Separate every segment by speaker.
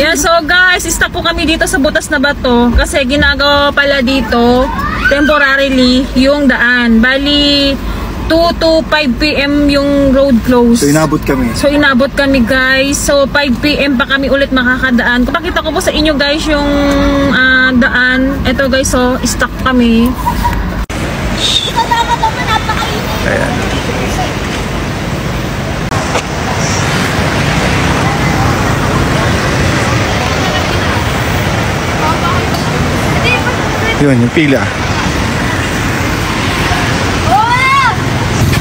Speaker 1: Yeah, so guys, stop po kami dito sa butas na bato kasi ginagawa pala dito temporarily yung daan. Bali 2 to 5 PM yung road close.
Speaker 2: So inabot kami. Guys. So 5 PM pa kami ulit makakadaan. Pakita ko po sa inyo guys yung daan. Ito guys, so stuck kami.
Speaker 3: Ayan. Yun, yung pila.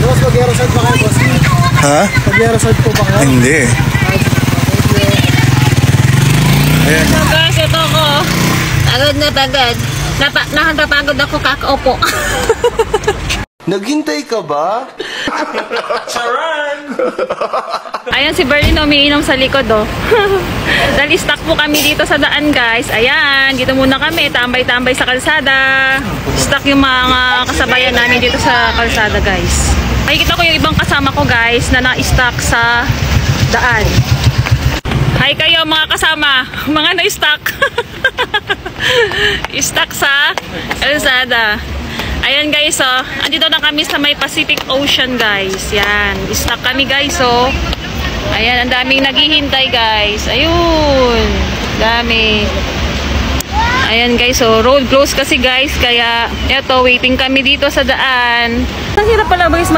Speaker 2: Boss, mag-aeroside pa kayo, boss?
Speaker 3: Ha?
Speaker 2: Mag-aeroside po ba kayo?
Speaker 3: Hindi. Ayan.
Speaker 1: So guys, ito ko. Pagod na pagod. Nakatapagod ako kakaupo.
Speaker 4: Naghintay ka ba?
Speaker 1: Charan! Ayan si Berlin umiinom sa likod oh. Dahil stuck po kami dito sa daan guys. Ayan, dito muna kami, tambay-tambay sa kalsada. Stuck yung mga kasabayan namin dito sa kalsada guys. Nakikita ko yung ibang kasama ko guys na na-stuck sa daan. Hi kayo mga kasama, mga na-stuck. Stuck sa kalsada. Ayan guys, oh. Andito na kami sa may Pacific Ocean guys. Yan, stuck kami guys, oh. Ayan, ang daming naghihintay guys. Ayun, dami. Ayan guys, so road close kasi guys. Kaya, eto, waiting kami dito sa daan. Ang hirap pala guys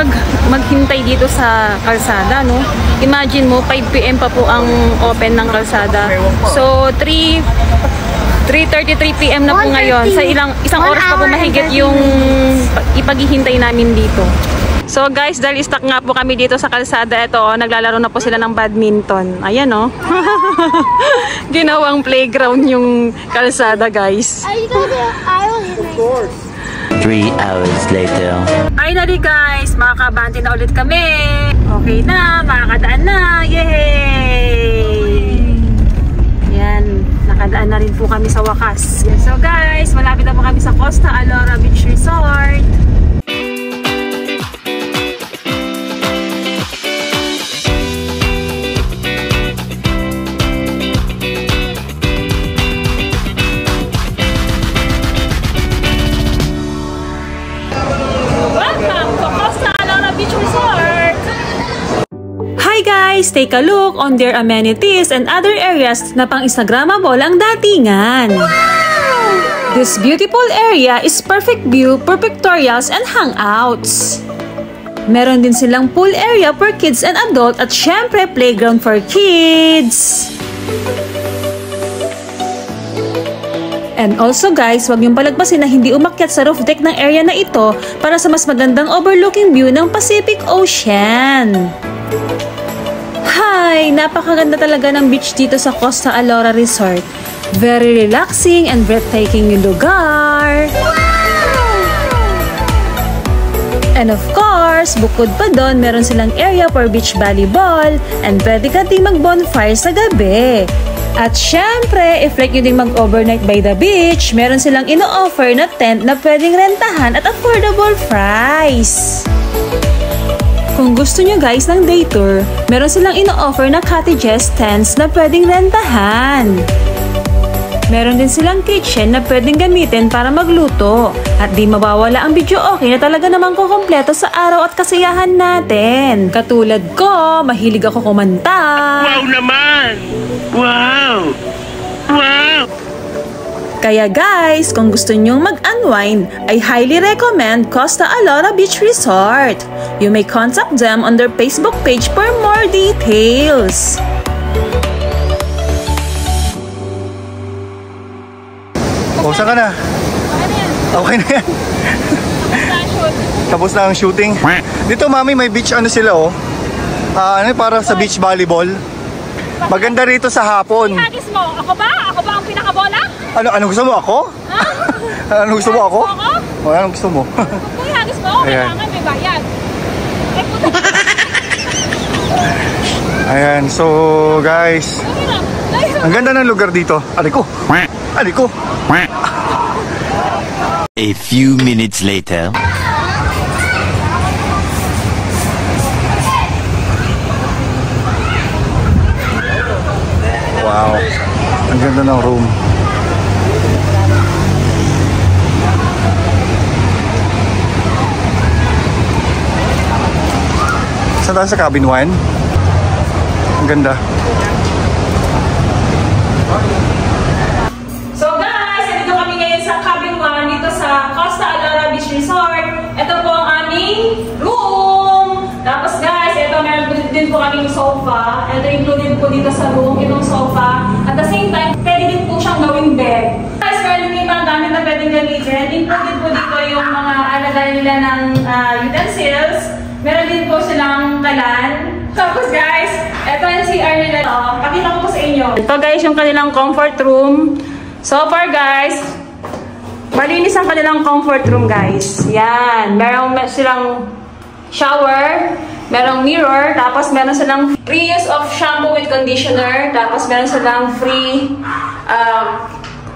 Speaker 1: maghintay dito sa kalsada, no? Imagine mo, 5 PM pa po ang open ng kalsada. So, 3:33 PM na po ngayon. Sa isang oras pa po mahigit yung ipaghihintay namin dito. So guys, dahil stuck nga po kami dito sa kalsada, ito, naglalaro na po sila ng badminton. Ayan oh. Ginawang playground yung kalsada guys.
Speaker 5: 3 hours later.
Speaker 1: Finally guys, makakabante na ulit kami. Okay na, makakadaan na. Yay! Yan, nakadaan na rin po kami sa wakas. So guys, malapit na po kami sa Costa Alora Beach Resort. Guys, take a look on their amenities and other areas na pang Instagrammable ang datingan. Wow! This beautiful area is perfect view for pictorials and hangouts. Meron din silang pool area for kids and adult at syempre playground for kids. And also guys, huwag niyong palagpasin na hindi umakyat sa roof deck ng area na ito para sa mas magandang overlooking view ng Pacific Ocean. Hi! Napakaganda talaga ng beach dito sa Costa Alora Resort. Very relaxing and breathtaking yung lugar. Wow! And of course, bukod pa doon, meron silang area for beach volleyball and pwede ka ding mag-bonfire sa gabi. At syempre, if like nyo ding mag-overnight by the beach, meron silang ino-offer na tent na pwedeng rentahan at affordable price. Kung gusto nyo guys ng day tour, meron silang ino-offer na cottages, tents na pwedeng rentahan. Meron din silang kitchen na pwedeng gamitin para magluto. At di mawawala ang video okay na talaga namang kukumpleto sa araw at kasiyahan natin. Katulad ko, mahilig ako kumanta.
Speaker 6: Wow naman! Wow! Wow!
Speaker 1: Kaya guys, kung gusto nyong mag-unwind, I highly recommend Costa Alora Beach Resort. You may contact them on their Facebook page for more details.
Speaker 3: O, saan ka na? Okay na yan. Tapos na ang shooting. Dito mami, may beach ano sila oh. Para sa beach volleyball. Maganda rito sa hapon.
Speaker 1: Hagis mo, ako ba? Ako ba ang pinakabola?
Speaker 3: Ano gusto mo ako?
Speaker 1: Ha?
Speaker 3: Ano gusto mo ako? O, anong gusto mo?
Speaker 1: Kung hagis mo, kailangan may bayad.
Speaker 3: Ayan, so guys, ang ganda ng lugar dito. Aliko. Aliko.
Speaker 5: A few minutes later.
Speaker 3: Wow. Ang ganda ng room. Saan tayo sa cabin 1? Ang ganda.
Speaker 2: So guys, dito kami ngayon sa cabin 1 dito sa Costa Alara Beach Resort. Ito po ang aming room. Tapos guys, ito meron din po kaming sofa. Ito included po dito sa room, itong sofa. At the same time, pwede din po siyang gawing bed. Guys, meron din mga gamit na pwedeng gamitin. Included po dito yung mga alagay nila ng utensils. Meron din po silang kalan. Tapos guys, ito yung CR nila. Pakita ko po sa inyo. Ito guys, yung kanilang comfort room. So far guys, malinis ang kanilang comfort room guys. Yan. Meron silang shower, merong mirror, tapos meron silang free use of shampoo with conditioner, tapos meron silang free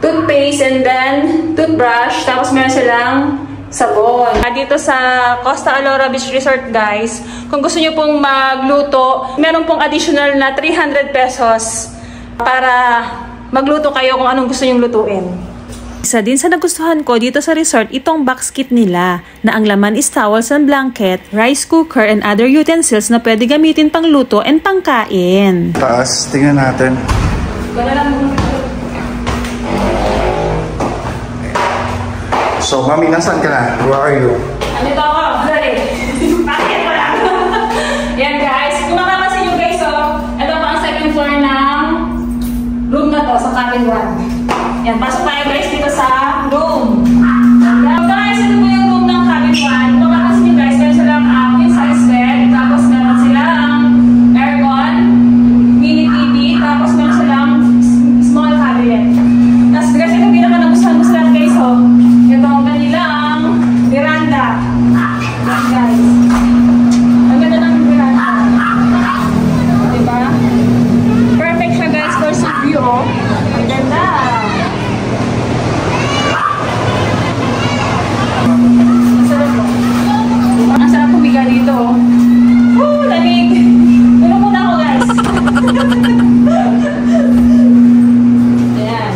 Speaker 2: toothpaste and then toothbrush, tapos meron silang sabon. Dito sa Costa Alara Beach Resort guys, kung gusto nyo pong magluto, meron pong additional na 300 pesos para magluto kayo kung anong gusto nyong lutuin. Isa din sa nagustuhan ko dito sa resort itong box kit nila na ang laman is towels and blanket, rice cooker and other utensils na pwede gamitin pang luto and pangkain.
Speaker 3: Taas, tingnan natin. So, mami, nasaan ka na? Where are you?
Speaker 2: Andito ako, sorry. Bakit mo lang? Yan guys, kung mapapansin nyo guys, ito pa ang second floor ng room na to sa cabin 1. Yan, pasok tayo guys dito sa room. So guys, ito po yung room ng cabin 1. Kung mapapansin nyo guys, meron silang queen size bed, tapos meron silang aircon, mini TV, tapos meron silang small cabinet. Tapos guys, ito pinaka-nagustuhan ko sila guys, ito ang kanilang veranda. Yan guys. Ang ganda ng veranda. Diba? Perfect siya guys for sea view. Ang ganda. Ang sarap pumiga dito. Woo! Lamig! Tulog muna ako guys. Ayan.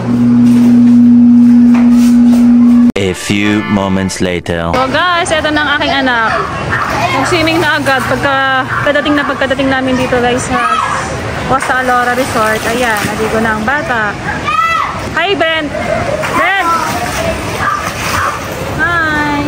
Speaker 5: A few moments later.
Speaker 2: So guys, eto na ang aking anak. Nag-swimming na agad pagkadating namin dito guys sa Costa Alara Resort. Ayan, naligo na ang bata. Hi Brent! Brent! Hi!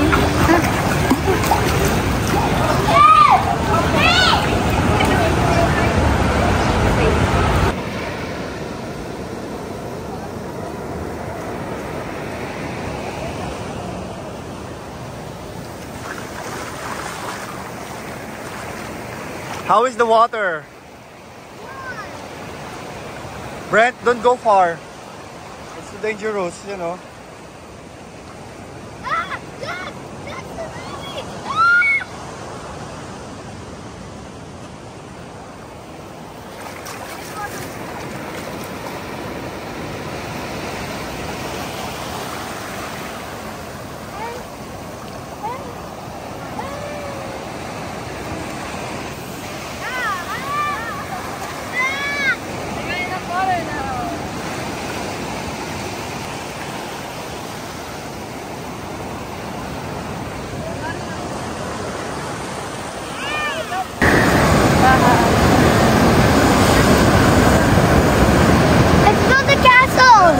Speaker 3: How is the water? Brent, don't go far. It's too dangerous, you know.
Speaker 4: Let's build a castle!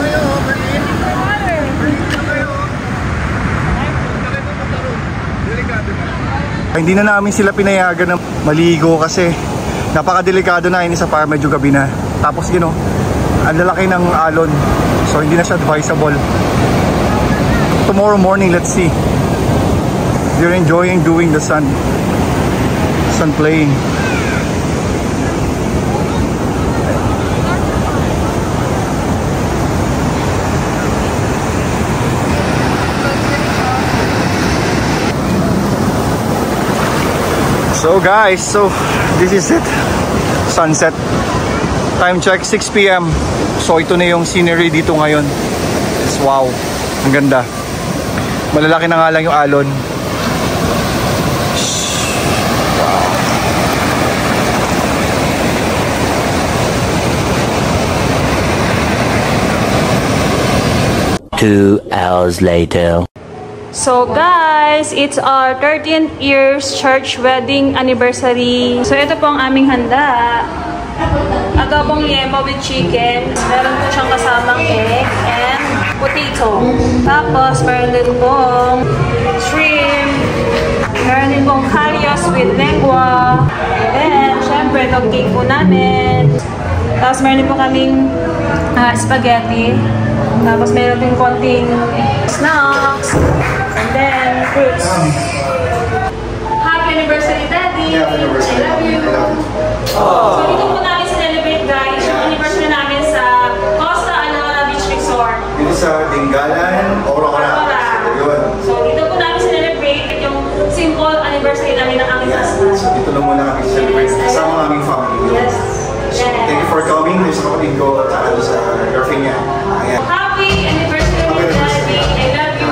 Speaker 3: Hindi na namin sila pinayagan na maligo kasi napakadelikado na, ini sa par medyo gabi na. Tapos ang lalaki ng alon. So hindi na siya advisable. Tomorrow morning, let's see. They're enjoying doing the sun playing. So guys, this is it. Sunset. Time check 6 PM. So ito na yung scenery dito ngayon. Wow, ang ganda. Malalaki na nga lang yung alon.
Speaker 5: 2 hours later.
Speaker 1: So guys, it's our 13th year's church wedding anniversary. So ito po ang aming handa. Adobong yema with chicken. Meron po siyang kasamang egg and potato. Tapos meron din pong shrimp. Meron din pong kalyos with lengua. And syempre, dog cake po namin. Tapos meron din po kaming spaghetti. Tapos meron din konting snacks. And then, fruits. Happy anniversary, Daddy!
Speaker 3: Happy anniversary.
Speaker 1: I love you! So, dito po namin celebrate, guys, yung anniversary namin sa Costa Alora Beach Resort.
Speaker 3: Dito sa Dingalan, Aurora.
Speaker 1: So, dito po namin celebrate yung simple anniversary namin ng aming husband.
Speaker 3: So, dito lang muna kami celebrate kasama ang aming family.
Speaker 1: Yes.
Speaker 3: So, thank you for coming. There's a kapatid ko at sa girlfriend niya. Ayan.
Speaker 1: Happy anniversary, Daddy! I love you!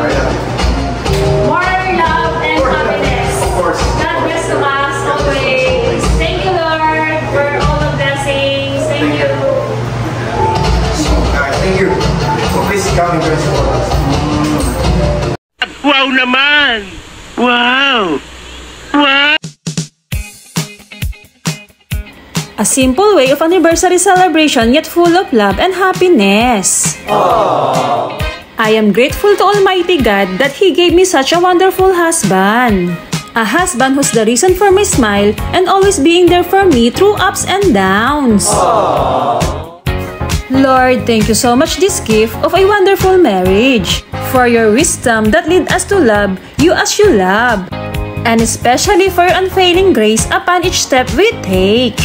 Speaker 1: More love and happiness.
Speaker 3: Of course.
Speaker 1: God bless to us always. Thank you, Lord, for all the blessings. Thank you.
Speaker 3: Thank you. So, please come and join us.
Speaker 6: Wow naman! Wow! Wow!
Speaker 1: A simple way of anniversary celebration yet full of love and happiness. Aww. I am grateful to Almighty God that He gave me such a wonderful husband. A husband who's the reason for my smile and always being there for me through ups and downs. Aww. Lord, thank you so much this gift of a wonderful marriage. For your wisdom that lead us to love you as you love. And especially for your unfailing grace upon each step we take.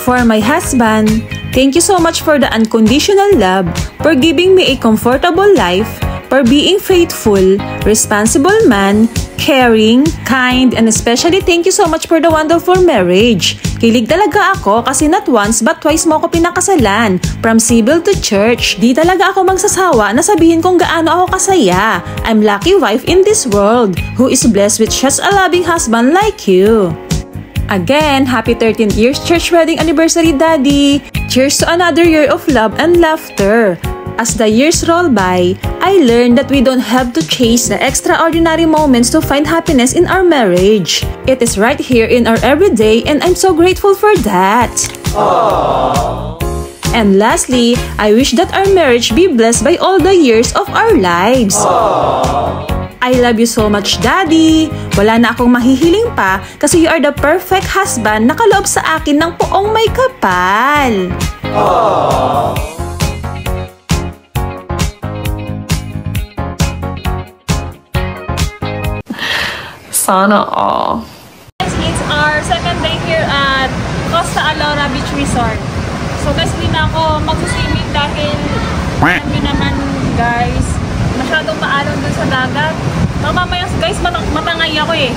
Speaker 1: For my husband, thank you so much for the unconditional love, for giving me a comfortable life, for being faithful, responsible man, caring, kind, and especially thank you so much for the wonderful marriage. Kilig talaga ako kasi not once but twice mo ako pinakasalan. From civil to church, di talaga ako magsasawa na sabihin kung gaano ako kasaya. I'm lucky wife in this world who is blessed with such a loving husband like you. Again, happy 13th year's church wedding anniversary, Daddy! Cheers to another year of love and laughter. As the years roll by, I learned that we don't have to chase the extraordinary moments to find happiness in our marriage. It is right here in our everyday and I'm so grateful for that. Aww. And lastly, I wish that our marriage be blessed by all the years of our lives. Aww. I love you so much, Daddy! Wala na akong mahihiling pa kasi you are the perfect husband na kaloob sa akin ng poong may kapal. Aww.
Speaker 2: Sana all. It's our second day here at Costa Alora Beach Resort. So guys, hindi na ako mag-swimming dahil alam nyo naman guys, masyadong maalon dun sa dagat. Mamaya guys, matangay ako eh.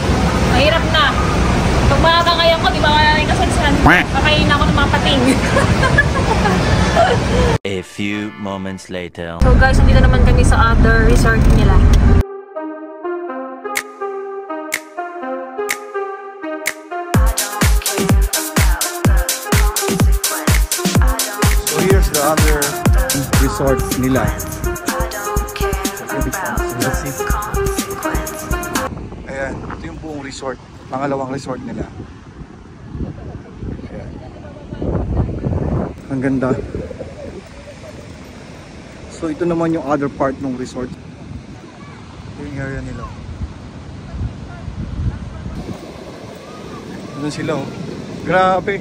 Speaker 2: Mahirap na. Pag matangay ako, di ba wala rin kasansan? Kakainin ako ng mga pating.
Speaker 5: A few moments later.
Speaker 1: So guys, nandito naman kami sa other resort nila.
Speaker 3: So here's the other resort nila. Ayan, ito yung buong resort. Pangalawang resort nila. Ayan. Ang ganda. So ito naman yung other part ng resort. Ito yung area nila. Doon sila oh. Grabe.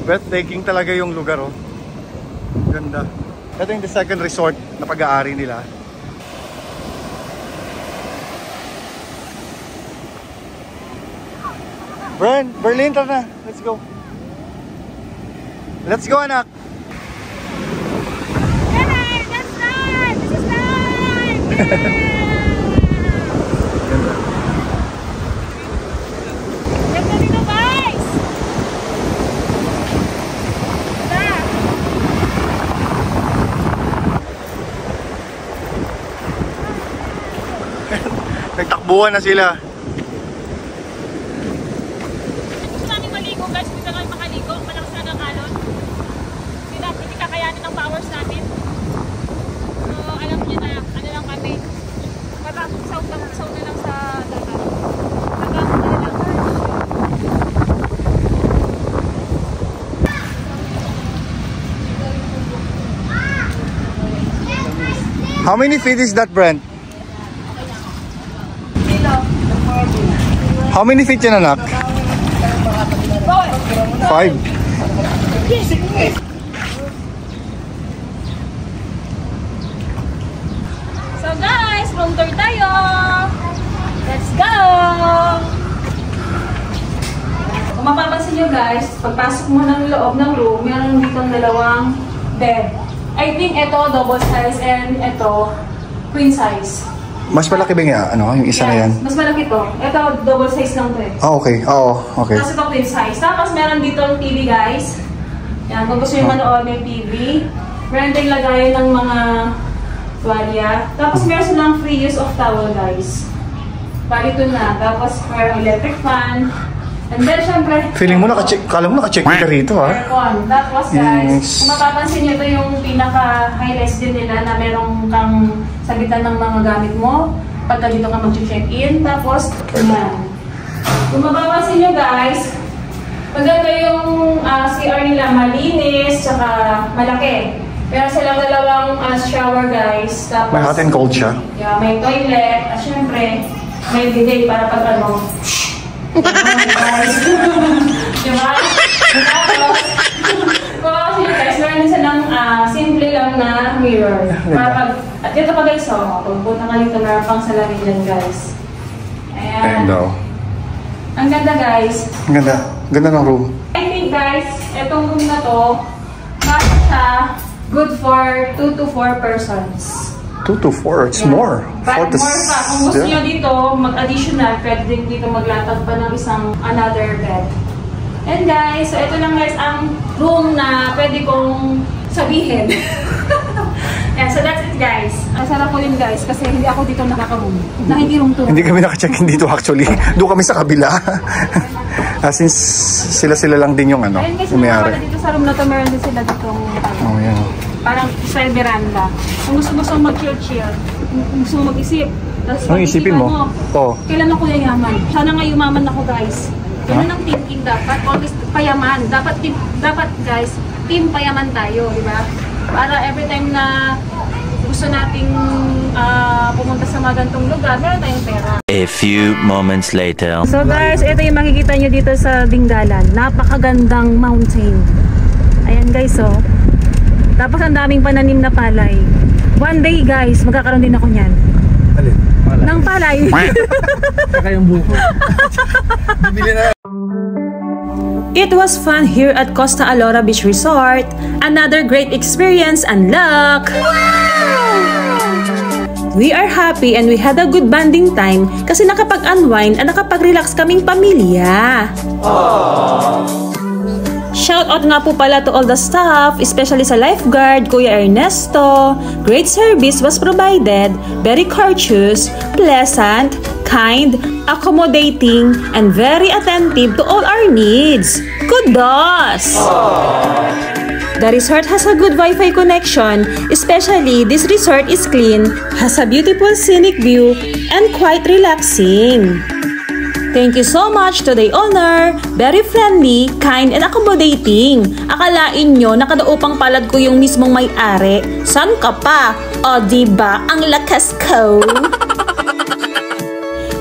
Speaker 3: Breathtaking talaga yung lugar oh. Ganda. Ito yung the second resort na pag-aari nila. Berlin, tara na. Let's go. Let's go, anak.
Speaker 2: Let's start! This is time! Ganda dito guys! Ganda!
Speaker 3: Nagtakbuhan na sila.
Speaker 2: Gusto namin maligo guys, hindi na kami makaligo. Malakas na ng alon. Hindi kakayanin ng powers natin.
Speaker 3: How many feet is that, Brent? How many feet yan, anak? 5.
Speaker 2: So guys, room tour tayo. Let's go! Kung mapapansin nyo guys, pagpasok mo ng loob ng room, meron ditong dalawang bed. I think ito double size and ito queen size.
Speaker 3: Mas malaki ba nga? Ano, yung isa na yan?
Speaker 2: Mas malaki to. Ito double size lang to eh.
Speaker 3: Ah, okay. Oo, okay.
Speaker 2: Tapos ito queen size. Tapos meron dito ang TV guys. Yan, kung gusto nyo manood may TV. Meron din lagayan ng mga tuwalya. Tapos meron silang free use of towel guys. Bali ito na. Tapos meron electric fan. And then syempre,
Speaker 3: Feeling mo naka-check, kala mo naka-check ka rito, ha?
Speaker 2: aircon. Tapos guys,
Speaker 3: Yes.
Speaker 2: kung mapapansin nyo, ito yung pinaka-highlights din nila na meron kang sabitan ng mga gamit mo pagka dito ka mag-check-in. Tapos, yan. Kung mapapansin nyo guys, maganda yung CR nila, malinis, tsaka malaki. Pero silang dalawang shower guys. Tapos,
Speaker 3: May hot and cold siya.
Speaker 2: yeah, may toilet. At syempre, may bidet para pag ano. Diba? Tapos, kung guys, meron din silang simple lang na mirror. Para pag, at dito pa guys, kung punta ka dito, meron pang salamin dyan guys. Ayan.
Speaker 3: Ayan daw.
Speaker 2: Ang ganda guys.
Speaker 3: Ang ganda. Ganda ng room.
Speaker 2: I think guys, itong room na to, kasya siya good for 2 to 4 persons.
Speaker 3: 2 to 4. It's
Speaker 2: Yeah.
Speaker 3: more.
Speaker 2: But
Speaker 3: 4 to
Speaker 2: more pa. Kung gusto nyo dito, mag-additional, pwede din dito maglatag pa ng isang another bed. And guys, so ito lang guys ang room na pwede kong sabihin. Yeah, so that's it guys. Ang sarap ko din guys kasi hindi ako dito nakaka-room. Na hindi room tour.
Speaker 3: Hindi kami naka-check-in dito actually. Doon kami sa kabila. Since sila lang din yung ano,
Speaker 2: Ayun guys,
Speaker 3: umayari.
Speaker 2: dito sa room na to, meron din sila ditong
Speaker 3: Oh, yan.
Speaker 2: parang style veranda. Kung gusto mo mag-chill-chill, kung gusto mo mag-isip, tapos
Speaker 3: Anong isipin mo? Oo.
Speaker 2: Kailan ako yayaman? Sana nga yumaman ako guys. Ganun ang thinking dapat. Always payaman. Dapat guys, team payaman tayo, di ba? Para every time na gusto nating pumunta sa mga gantong lugar, meron tayong pera.
Speaker 5: A few moments later.
Speaker 1: So guys, ito yung makikita nyo dito sa Dingalan. Napakagandang mountain. Ayan guys, oh. Tapos ang daming pananim na palay. One day guys, magkakaroon din ako niyan.
Speaker 3: Alin?
Speaker 1: Ng palay.
Speaker 3: Saka yung buko. Bibili na.
Speaker 1: It was fun here at Costa Alora Beach Resort. Another great experience and luck! We are happy and we had a good bonding time kasi nakapag-unwind at nakapag-relax kaming pamilya. Shout out nga po pala to all the staff, especially sa lifeguard, Kuya Ernesto. Great service was provided, very courteous, pleasant, kind, accommodating, and very attentive to all our needs. Kudos! The resort has a good Wi-Fi connection, especially this resort is clean, has a beautiful scenic view, and quite relaxing. Thank you so much to the owner. Very friendly, kind, and accommodating. Akalain nyo, nakadaupang palad ko yung mismong may-ari. San ka pa? O diba, ang lakas ko?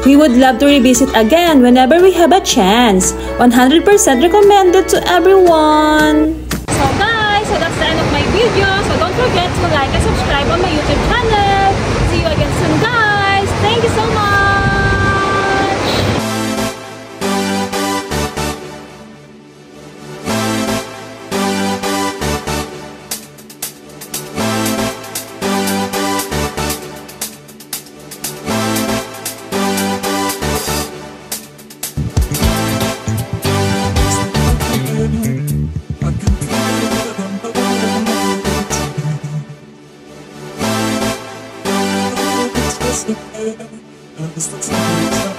Speaker 1: We would love to revisit again whenever we have a chance. 100% recommended to everyone.
Speaker 2: So guys, so that's the end of my video. So don't forget to like and subscribe on my YouTube channel. See you again soon guys. Thank you so much.
Speaker 4: This looks like